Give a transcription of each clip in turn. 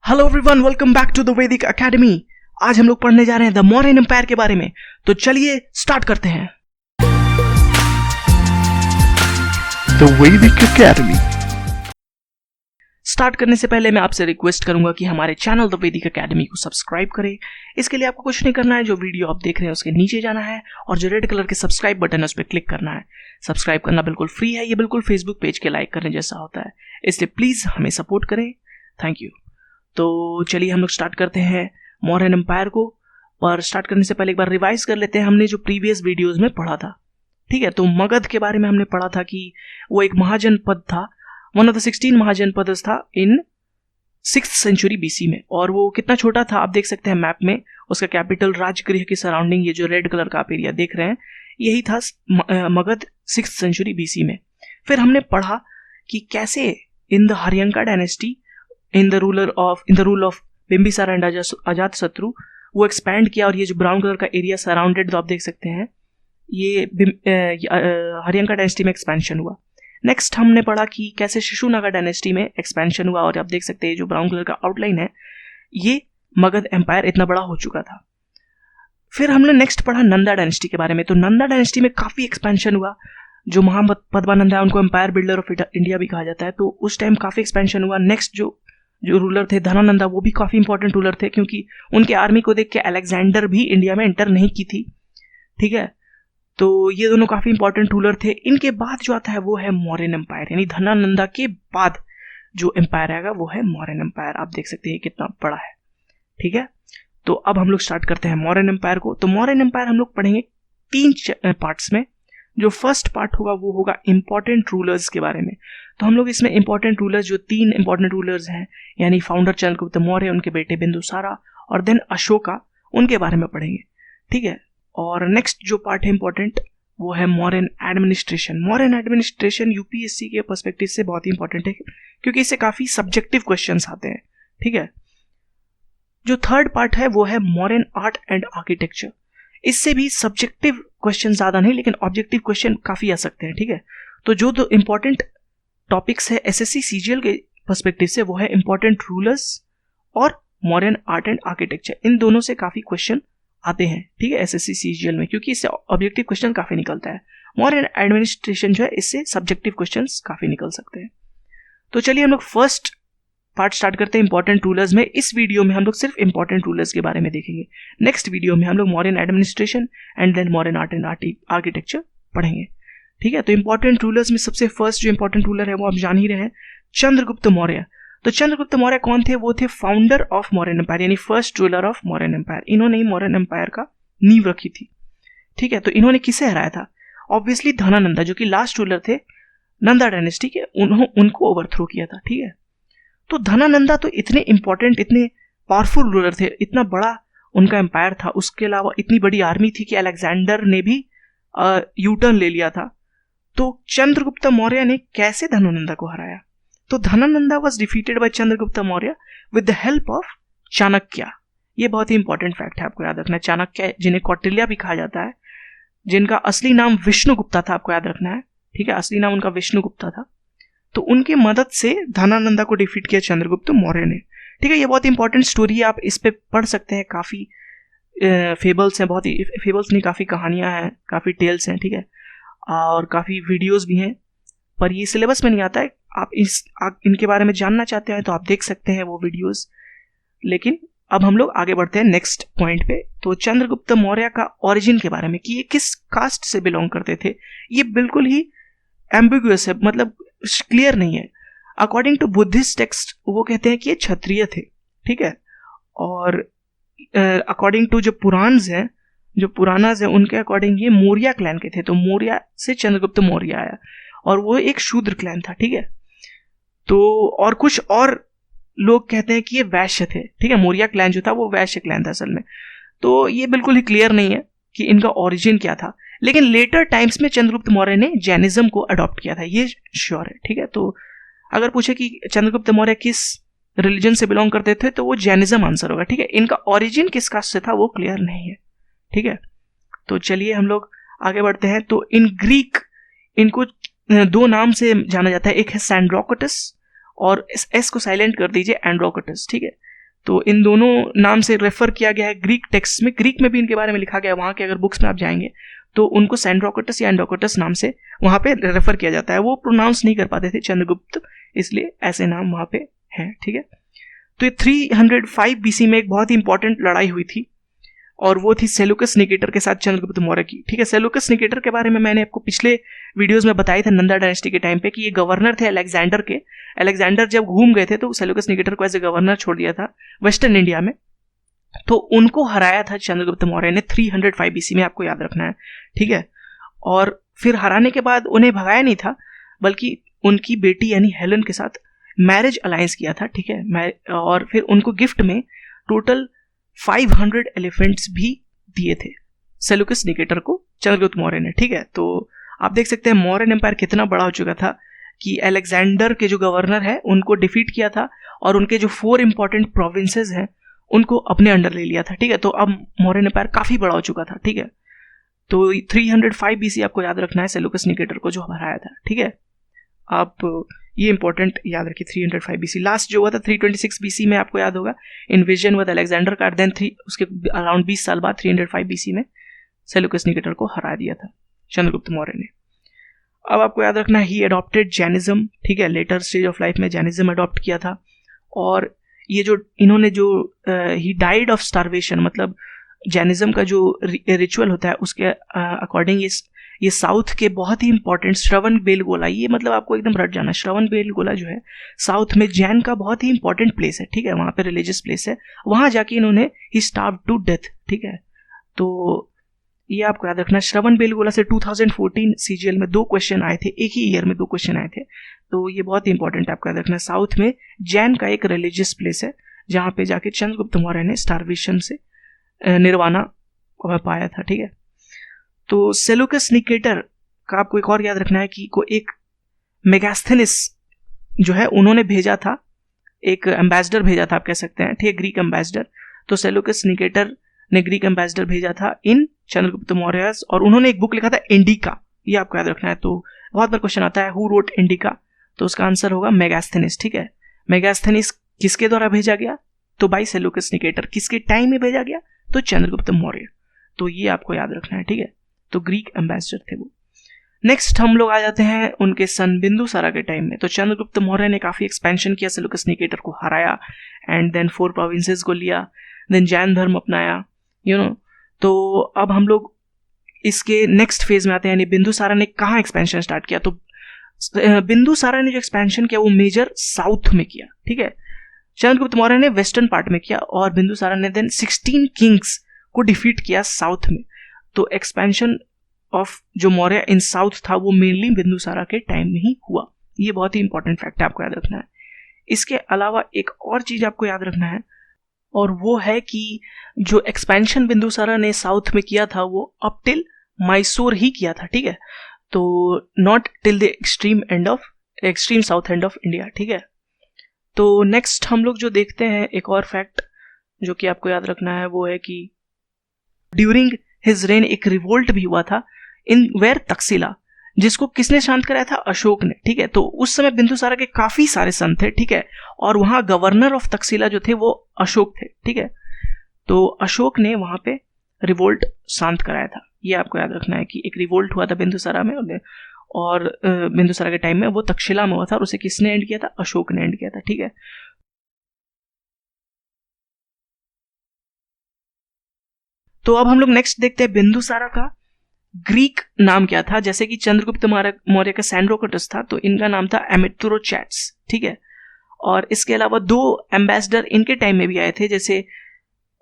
Hello everyone, welcome back to the Vedic Academy. आज हम लोग पढ़ने जा रहे हैं द मौर्यन एम्पायर के बारे में। तो चलिए स्टार्ट करते हैं। The Vedic academy. स्टार्ट करने से पहले मैं आपसे रिक्वेस्ट करूंगा कि हमारे चैनल द वैदिक एकेडमी को सब्सक्राइब करें। इसके लिए आपको कुछ नहीं करना है, जो वीडियो आप देख रहे हैं उसके नीचे जाना है और जो रेड कलर के सब्सक्राइब बटन है उस पर क्लिक करना है। सब्सक्राइब करना बिल्कुल फ्री है, ये बिल्कुल फेसबुक पेज के लाइक करने जैसा होता है, इसलिए प्लीज हमें सपोर्ट करें। Thank you. तो चलिए हम लोग स्टार्ट करते हैं मौर्यन एम्पायर को। पर स्टार्ट करने से पहले एक बार रिवाइज कर लेते हैं हमने जो प्रीवियस वीडियोस में पढ़ा था। ठीक है, तो मगध के बारे में हमने पढ़ा था कि वो एक महाजनपद था, वन ऑफ द 16 महाजनपद था इन 6th सेंचुरी बीसी में। और वो कितना छोटा था आप देख सकते हैं मैप में। उसका कैपिटल राजगृह की सराउंडिंग, ये जो रेड कलर का आप एरिया देख रहे हैं, यही था मगध 6th सेंचुरी बीसी में। फिर हमने पढ़ा कि कैसे in the Haryanka dynasty in the rule of Bimbisara and Ajatashatru वो एक्सपैंड किया। और ये जो ब्राउन कलर का एरिया सराउंडेड तो आप देख सकते हैं, ये हर्यंका डायनेस्टी में एक्सपेंशन हुआ। नेक्स्ट हमने पढ़ा कि कैसे शिशुनागा डायनेस्टी में एक्सपेंशन हुआ। और आप देख सकते हैं जो ब्राउन कलर का आउटलाइन है, ये मगध एम्पायर इतना बड़ा हो चुका था। फिर हमने नेक्स्ट पढ़ा नंदा डायनेस्टी के बारे में। तो नंदा डायनेस्टी में काफी एक्सपेंशन हुआ। जो महापद्मानंद है उनको एम्पायर बिल्डर ऑफ इंडिया भी कहा जाता है, तो उस टाइम काफी एक्सपेंशन हुआ। नेक्स्ट जो रूलर थे धनानंदा, वो भी काफी इंपॉर्टेंट रूलर थे, क्योंकि उनके आर्मी को देख के अलेक्जेंडर भी इंडिया में एंटर नहीं की थी। ठीक है, तो ये दोनों काफी इंपॉर्टेंट रूलर थे। इनके बाद जो आता है वो है मौर्यन एम्पायर, यानी धनानंदा के बाद जो एम्पायर आएगा वो है मौर्यन एम्पायर। आप देख सकते हैं कितना बड़ा है। ठीक है, तो अब हम लोग स्टार्ट करते हैं मौर्यन एम्पायर को। तो मौर्यन एम्पायर हम लोग पढ़ेंगे 3 पार्ट्स में। जो फर्स्ट पार्ट होगा वो होगा इंपॉर्टेंट रूलर्स के बारे में। तो हम लोग इसमें इंपॉर्टेंट रूलर्स, जो 3 इंपॉर्टेंट रूलर्स हैं, यानी फाउंडर चंद्रगुप्त मौर्य, उनके बेटे बिंदुसारा और देन अशोका, उनके बारे में पढ़ेंगे। ठीक है, और नेक्स्ट जो पार्ट है इंपॉर्टेंट वो है Mauryan administration. Mauryan administration UPSC के पर्सपेक्टिव से बहुत ही इंपॉर्टेंट है, क्योंकि इससे काफी सब्जेक्टिव क्वेश्चंस आते हैं। ठीक है, जो थर्ड पार्ट है वो है मौर्यन आर्ट एंड आर्किटेक्चर। इससे भी सब्जेक्टिव क्वेश्चन ज्यादा नहीं, लेकिन ऑब्जेक्टिव क्वेश्चन काफी आ सकते हैं। ठीक है, तो जो दो इंपॉर्टेंट टॉपिक्स है एसएससी सीजीएल के पर्सपेक्टिव से वो है इंपॉर्टेंट रूलर्स और मौर्यन आर्ट एंड आर्किटेक्चर। इन दोनों से काफी क्वेश्चन आते हैं। ठीक है, एसएससी सीजीएल में, क्योंकि इससे ऑब्जेक्टिव क्वेश्चन काफी निकलता है। मौर्यन एडमिनिस्ट्रेशन जो है, इससे सब्जेक्टिव क्वेश्चन काफी निकल सकते हैं। तो चलिए हम लोग फर्स्ट पार्ट स्टार्ट करते हैं इंपॉर्टेंट रूलर्स में। इस वीडियो में हम लोग सिर्फ इंपॉर्टेंट रूलर्स के बारे में देखेंगे। नेक्स्ट वीडियो में हम लोग Mauryan administration and then Mauryan art and architecture पढ़ेंगे। ठीक है, तो इंपॉर्टेंट रूलर्स में सबसे फर्स्ट जो इंपॉर्टेंट रूलर है वो आप जान ही रहे हैं, चंद्रगुप्त मौर्य। तो चंद्रगुप्त मौर्य कौन थे? वो थे फाउंडर ऑफ मौर्यन एम्पायर, यानी first ruler of Mauryan empire. इन्होंने ही मौर्यन एम्पायर का नींव रखी थी। ठीक है, तो इन्होंने किसे हराया था? ऑब्वियसली धनानंदा, जो कि लास्ट रूलर थे नंदा डायनेस्टी के, उनको ओवरथ्रो किया था। ठीक है, तो धनानंदा तो इतने इंपॉर्टेंट, इतने पावरफुल रूलर थे, इतना बड़ा उनका एम्पायर था, उसके अलावा इतनी बड़ी आर्मी थी कि अलेक्जेंडर ने भी यू टर्न ले लिया था। तो चंद्रगुप्त मौर्य ने कैसे धनानंदा को हराया? तो Dhanananda was defeated by Chandragupta Maurya with the help of Chanakya. ये बहुत ही इंपॉर्टेंट फैक्ट है, आपको याद रखना है। चाणक्य, जिन्हें कौटिल्य भी कहा जाता है, जिनका असली नाम विष्णुगुप्ता था, आपको याद रखना है। ठीक है, असली नाम उनका विष्णुगुप्ता था। तो उनकी मदद से धनानंदा को डिफीट किया चंद्रगुप्त मौर्य ने। ठीक है, ये बहुत इंपॉर्टेंट स्टोरी है, आप इस पे पढ़ सकते हैं। काफी फेबल्स हैं, बहुत ही फेबल्स नहीं, काफी कहानियां हैं, काफी टेल्स हैं। ठीक है, और काफी वीडियोस भी हैं, पर ये सिलेबस में नहीं आता है। आप इनके बारे में जानना चाहते हैं तो आप देख सकते हैं वो वीडियोस। लेकिन अब हम लोग आगे बढ़ते हैं नेक्स्ट पॉइंट पे। तो चंद्रगुप्त मौर्य का ओरिजिन के बारे में, कि ये किस कास्ट से बिलोंग करते थे, ये बिल्कुल ही एम्बिगुअस है, मतलब क्लियर नहीं है। अकॉर्डिंग टू बुद्धिस्ट टेक्स्ट वो कहते हैं कि ये क्षत्रिय थे। ठीक है, और अकॉर्डिंग टू जो पुराण्स हैं, जो पुराणास है, उनके अकॉर्डिंग ये मौर्य क्लैन के थे। तो मौर्य से चंद्रगुप्त मौर्य आया, और वो एक शूद्र क्लैन था। ठीक है, तो और कुछ और लोग कहते हैं कि ये वैश्य थे। ठीक है, मौर्य क्लैन जो था वो वैश्य क्लैन था असल में। तो ये बिल्कुल ही क्लियर नहीं है कि इनका ओरिजिन क्या था। लेकिन लेटर टाइम्स में चंद्रगुप्त मौर्य ने जैनिज्म को अडॉप्ट किया था, ये श्योर है। ठीक है, तो अगर पूछे कि चंद्रगुप्त मौर्य किस रिलीजन से बिलोंग करते थे, तो वो जैनिज्म आंसर होगा। ठीक है, इनका ओरिजिन किस कास्ट से था वो क्लियर नहीं है। ठीक है, तो चलिए हम लोग आगे बढ़ते हैं। तो इन ग्रीक इनको 2 नाम से जाना जाता है, एक है सैंड्रोकोटस और एस को साइलेंट कर दीजिए, एंड्रोकोटस। ठीक है, तो इन दोनों नाम से रेफर किया गया है ग्रीक टेक्स्ट में, ग्रीक में भी इनके बारे में लिखा गया है। वहाँ के अगर बुक्स में आप जाएंगे तो उनको सैंड्रोकोटस या एंडोकोटस नाम से वहाँ पे रेफर किया जाता है। वो प्रोनाउंस नहीं कर पाते थे चंद्रगुप्त, इसलिए ऐसे नाम वहाँ पे हैं, ठीक है। तो ये 305 BC में एक बहुत ही इंपॉर्टेंट लड़ाई हुई थी और वो थी सेलुकस निकेटर के साथ चंद्रगुप्त मौर्य की, ठीक है। सेलुकस निकेटर के बारे में मैंने आपको पिछले वीडियोस में बताया था नंदा डायनेस्टी के टाइम पे कि ये गवर्नर थे अलेक्जेंडर के। अलेक्जेंडर जब घूम गए थे तो सेलुकस निकेटर को एज ए गवर्नर छोड़ दिया था वेस्टर्न इंडिया में, तो उनको हराया था चंद्रगुप्त मौर्य ने 305 BC में, आपको याद रखना है, ठीक है। और फिर हराने के बाद उन्हें भगाया नहीं था, बल्कि उनकी बेटी यानी हेलेन के साथ मैरिज अलायंस किया था, ठीक है। और फिर उनको गिफ्ट में टोटल 500 एलिफेंट्स भी दिए थे सेलुकस निकेटर को चंद्रगुप्त मौर्य ने, ठीक है। तो आप देख सकते हैं मौर्यन एम्पायर कितना बड़ा हो चुका था कि अलेक्जेंडर के जो गवर्नर है उनको डिफीट किया था और उनके जो 4 इंपॉर्टेंट प्रोविंसेस हैं उनको अपने अंडर ले लिया था, ठीक है। तो अब मौर्यन एम्पायर काफी बड़ा हो चुका था, ठीक है। तो 305 BC आपको याद रखना है सेलुकस निकेटर को जो हराया था, ठीक है। आप ये इंपॉर्टेंट याद रखिए 305 BC। लास्ट जो हुआ था 326 BC में, आपको याद होगा इन्वेजन विद अलेक्जेंडर का, देन उसके अराउंड 20 साल बाद 305 BC में सेलुकस निकेटर को हरा दिया था चंद्रगुप्त मौर्य ने। अब आपको याद रखना है ही अडॉप्टेड जैनिज्म, ठीक है। लेटर स्टेज ऑफ लाइफ में जैनिज्म अडॉप्ट किया था और ये जो इन्होंने जो ही डाइड ऑफ स्टारवेशन, मतलब जैनिज्म का जो रिचुअल होता है उसके अकॉर्डिंग ये साउथ के बहुत ही इंपॉर्टेंट श्रवण बेलगोला, ये मतलब आपको एकदम रट जाना, श्रवण बेलगोला जो है साउथ में जैन का बहुत ही इंपॉर्टेंट प्लेस है, ठीक है। वहाँ पे रिलीजियस प्लेस है, वहाँ जाके इन्होंने ही स्टार्व टू डेथ, ठीक है। तो ये आपको याद रखना, श्रवण बेलगोला से 2014 CGL में 2 क्वेश्चन आए थे, एक ही ईयर में 2 क्वेश्चन आए थे, तो ये बहुत ही इंपॉर्टेंट आपको याद रखना। साउथ में जैन का एक रिलीजियस प्लेस है जहाँ पे जाके चंद्रगुप्त मौर्य ने स्टारवेशन से निर्वाणा पाया था, ठीक है। तो सेलुकस निकेटर का आपको एक और याद रखना है कि को एक मेगास्थेनिस जो है उन्होंने भेजा था, एक एम्बेसडर भेजा था आप कह सकते हैं, ठीक है, ग्रीक एम्बेसडर। तो सेलुकस निकेटर ने ग्रीक एम्बेसडर भेजा था इन चंद्रगुप्त मौर्य और उन्होंने एक बुक लिखा था इंडिका, ये आपको याद रखना है। तो बहुत बार क्वेश्चन आता है हु रोट इंडिका, तो उसका आंसर होगा मेगास्थेनिस, ठीक है। मेगास्थेनिस किसके द्वारा भेजा गया, तो बाई सेलुकस निकेटर। किसके टाइम में भेजा गया, तो चंद्रगुप्त मौर्य। तो ये आपको याद रखना है, ठीक है। तो ग्रीक एम्बेसडर थे वो। नेक्स्ट हम लोग आ जाते हैं उनके सन बिंदुसारा के टाइम में। तो चंद्रगुप्त मौर्य ने काफी एक्सपेंशन किया, सेलुकस निकेटर को हराया एंड देन 4 प्रोविंसेस को लिया, देन जैन धर्म अपनाया, यू नो। तो अब हम लोग इसके नेक्स्ट फेज में आते हैं, यानी बिंदुसारा ने कहाँ एक्सपेंशन स्टार्ट किया। तो बिंदुसारा ने जो एक्सपेंशन किया वो मेजर साउथ में किया, ठीक है। चंद्रगुप्त मौर्य ने वेस्टर्न पार्ट में किया और बिंदुसारा ने देन 16 किंग्स को डिफीट किया साउथ में। तो एक्सपेंशन ऑफ जो मौर्य इन साउथ था वो मेनली बिंदुसारा के टाइम में ही हुआ। ये बहुत ही इंपॉर्टेंट फैक्ट है, आपको याद रखना है। इसके अलावा एक और चीज आपको याद रखना है और वो है कि जो एक्सपेंशन बिंदुसारा ने साउथ में किया था वो अप टिल मैसूर ही किया था, ठीक है। तो not till the extreme south end of India, ठीक है। तो नेक्स्ट हम लोग जो देखते हैं एक और फैक्ट जो कि आपको याद रखना है वो है कि ड्यूरिंग हिज रेन एक रिवोल्ट भी हुआ था इन वेर तक्षशिला, जिसको किसने शांत कराया था, अशोक ने, ठीक है। तो उस समय बिंदुसारा के काफी सारे सन थे, ठीक है, और वहां गवर्नर ऑफ तक्षशिला जो थे वो अशोक थे, ठीक है। तो अशोक ने वहां पे रिवोल्ट शांत कराया था। ये आपको याद रखना है कि एक रिवोल्ट हुआ था बिंदुसारा में और बिंदुसारा के टाइम में वो तक्षशिला में हुआ था और उसे किसने एंड किया था, अशोक ने एंड किया था, ठीक है। तो अब हम लोग नेक्स्ट देखते हैं बिंदुसारा का ग्रीक नाम क्या था। जैसे कि चंद्रगुप्त मौर्य का सैंड्रोकोटस था, तो इनका नाम था एमिथ्रोचैट्स, ठीक है। और इसके अलावा 2 एम्बेसडर इनके टाइम में भी आए थे, जैसे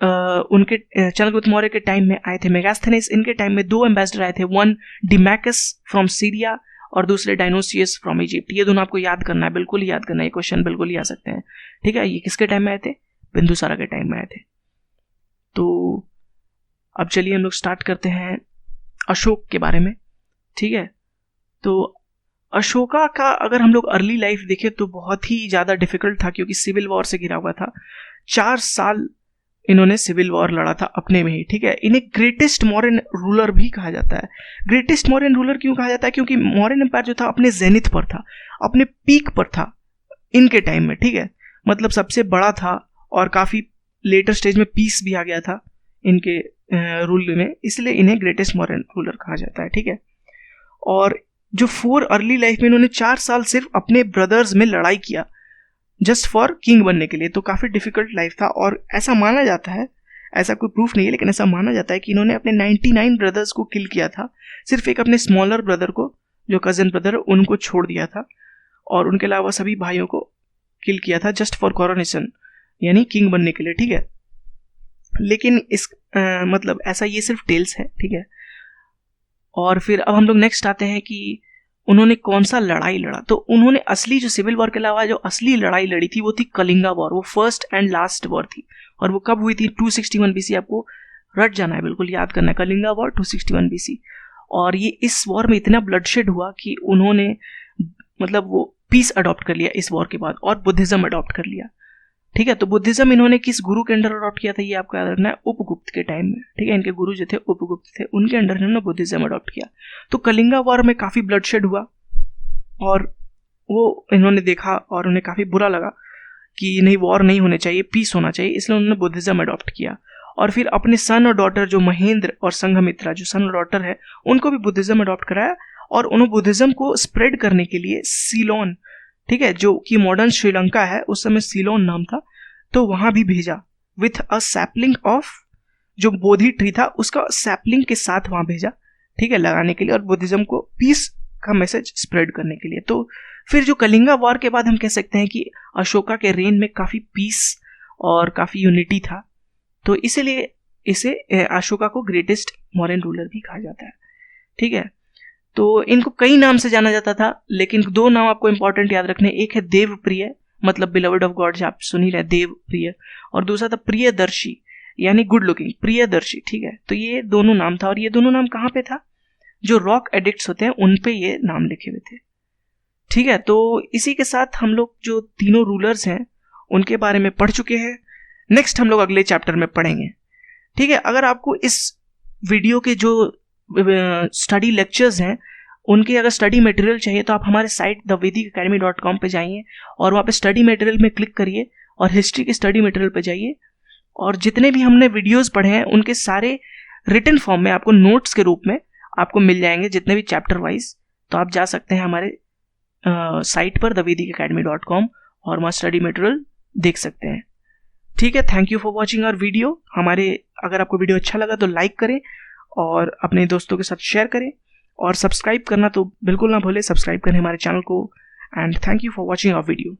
उनके चंद्रगुप्त मौर्य के टाइम में आए थे मेगास्थेनिस, इनके टाइम में 2 एम्बेसडर आए थे, वन डिमैकस फ्रॉम सीरिया और दूसरे डायनोसियस फ्रॉम इजिप्ट। ये दोनों आपको याद करना है, बिल्कुल याद करना है, ये क्वेश्चन बिल्कुल ही आ सकते हैं, ठीक है। ये किसके टाइम में आए थे, बिंदुसारा के टाइम में आए थे। तो अब चलिए हम लोग स्टार्ट करते हैं अशोक के बारे में, ठीक है। तो अशोका का अगर हम लोग अर्ली लाइफ देखें तो बहुत ही ज़्यादा डिफिकल्ट था, क्योंकि सिविल वॉर से घिरा हुआ था। 4 साल इन्होंने सिविल वॉर लड़ा था अपने में ही, ठीक है। इन्हें ग्रेटेस्ट मॉडर्न रूलर भी कहा जाता है। ग्रेटेस्ट मॉडर्न रूलर क्यों कहा जाता है, क्योंकि मॉडर्न एम्पायर जो था अपने जेनिथ पर था, अपने पीक पर था इनके टाइम में, ठीक है। मतलब सबसे बड़ा था और काफ़ी लेटर स्टेज में पीस भी आ गया था इनके रूल में, इसलिए इन्हें ग्रेटेस्ट मॉडर्न रूलर कहा जाता है, ठीक है। और जो 4 अर्ली लाइफ में इन्होंने 4 साल सिर्फ अपने ब्रदर्स में लड़ाई किया जस्ट फॉर किंग बनने के लिए, तो काफ़ी डिफिकल्ट लाइफ था। और ऐसा माना जाता है, ऐसा कोई प्रूफ नहीं है लेकिन ऐसा माना जाता है कि इन्होंने अपने 99 ब्रदर्स को किल किया था, सिर्फ एक अपने स्मॉलर ब्रदर को, जो कजन ब्रदर है, उनको छोड़ दिया था, और उनके अलावा सभी भाइयों को किल किया था जस्ट फॉर कोरोनेशन, यानी किंग बनने के लिए, ठीक है। लेकिन इस मतलब ऐसा ये सिर्फ टेल्स है, ठीक है। और फिर अब हम लोग नेक्स्ट आते हैं कि उन्होंने कौन सा लड़ाई लड़ा। तो उन्होंने असली जो सिविल वॉर के अलावा जो असली लड़ाई लड़ी थी वो थी कलिंगा वॉर, वो फर्स्ट एंड लास्ट वॉर थी। और वो कब हुई थी? 261 BC, आपको रट जाना है, बिल्कुल याद करना है, कलिंगा वॉर 261 BC। और ये इस वॉर में इतना ब्लडशेड हुआ कि उन्होंने मतलब वो पीस अडॉप्ट कर लिया इस वॉर के बाद, और बुद्धिज्म अडॉप्ट कर लिया, ठीक है। तो बुद्धिज्म इन्होंने किस गुरु के अंडर अडॉप्ट किया था, ये आपको याद रखना है, उपगुप्त के टाइम में, ठीक है। इनके गुरु जो थे उपगुप्त थे, उनके अंडर इन्होंने बुद्धिज्म अडॉप्ट किया। तो कलिंगा वॉर में काफ़ी ब्लडशेड हुआ, और वो इन्होंने देखा और उन्हें काफ़ी बुरा लगा कि नहीं, वॉर नहीं होने चाहिए, पीस होना चाहिए, इसलिए उन्होंने बुद्धिज्म अडॉप्ट किया। और फिर अपने सन और डॉटर जो महेंद्र और संघमित्रा, जो सन और डॉटर है, उनको भी बुद्धिज्म अडॉप्ट कराया, और उन्होंने बुद्धिज्म को स्प्रेड करने के लिए सीलोन, ठीक है, जो कि मॉडर्न श्रीलंका है, उस समय सीलोन नाम था, तो वहां भी भेजा विथ अ सैपलिंग ऑफ, जो बोधि ट्री था उसका सैपलिंग के साथ वहां भेजा, ठीक है, लगाने के लिए, और बुद्धिज्म को पीस का मैसेज स्प्रेड करने के लिए। तो फिर जो कलिंगा वॉर के बाद हम कह सकते हैं कि अशोका के रेन में काफ़ी पीस और काफ़ी यूनिटी था, तो इसीलिए इसे अशोका को ग्रेटेस्ट मॉडर्न रूलर भी कहा जाता है, ठीक है। तो इनको कई नाम से जाना जाता था, लेकिन 2 नाम आपको इंपॉर्टेंट याद रखने, एक है देवप्रिय, मतलब बिलवड ऑफ गॉड, जो आप सुन ही रहे, देवप्रिय, और दूसरा था प्रियदर्शी, यानी गुड लुकिंग, प्रियदर्शी, ठीक है। तो ये दोनों नाम था, और ये दोनों नाम कहाँ पे था? जो रॉक एडिक्ट्स होते हैं उन पे ये नाम लिखे हुए थे, ठीक है। तो इसी के साथ हम लोग जो तीनों रूलर्स हैं उनके बारे में पढ़ चुके हैं। नेक्स्ट हम लोग अगले चैप्टर में पढ़ेंगे, ठीक है। अगर आपको इस वीडियो के जो स्टडी लेक्चर्स हैं उनके अगर स्टडी मटेरियल चाहिए तो आप हमारे साइट thevedicacademy.com पे जाइए, और वहाँ पे स्टडी मटेरियल में क्लिक करिए और हिस्ट्री के स्टडी मटेरियल पे जाइए, और जितने भी हमने वीडियोस पढ़े हैं उनके सारे रिटन फॉर्म में आपको नोट्स के रूप में आपको मिल जाएंगे, जितने भी चैप्टर वाइज। तो आप जा सकते हैं हमारे साइट पर thevedicacademy.com और वहाँ स्टडी मटेरियल देख सकते हैं, ठीक है। Thank you for watching our video. अगर आपको वीडियो अच्छा लगा तो लाइक करें और अपने दोस्तों के साथ शेयर करें, और सब्सक्राइब करना तो बिल्कुल ना भूलें, सब्सक्राइब करें हमारे चैनल को। And thank you for watching our video.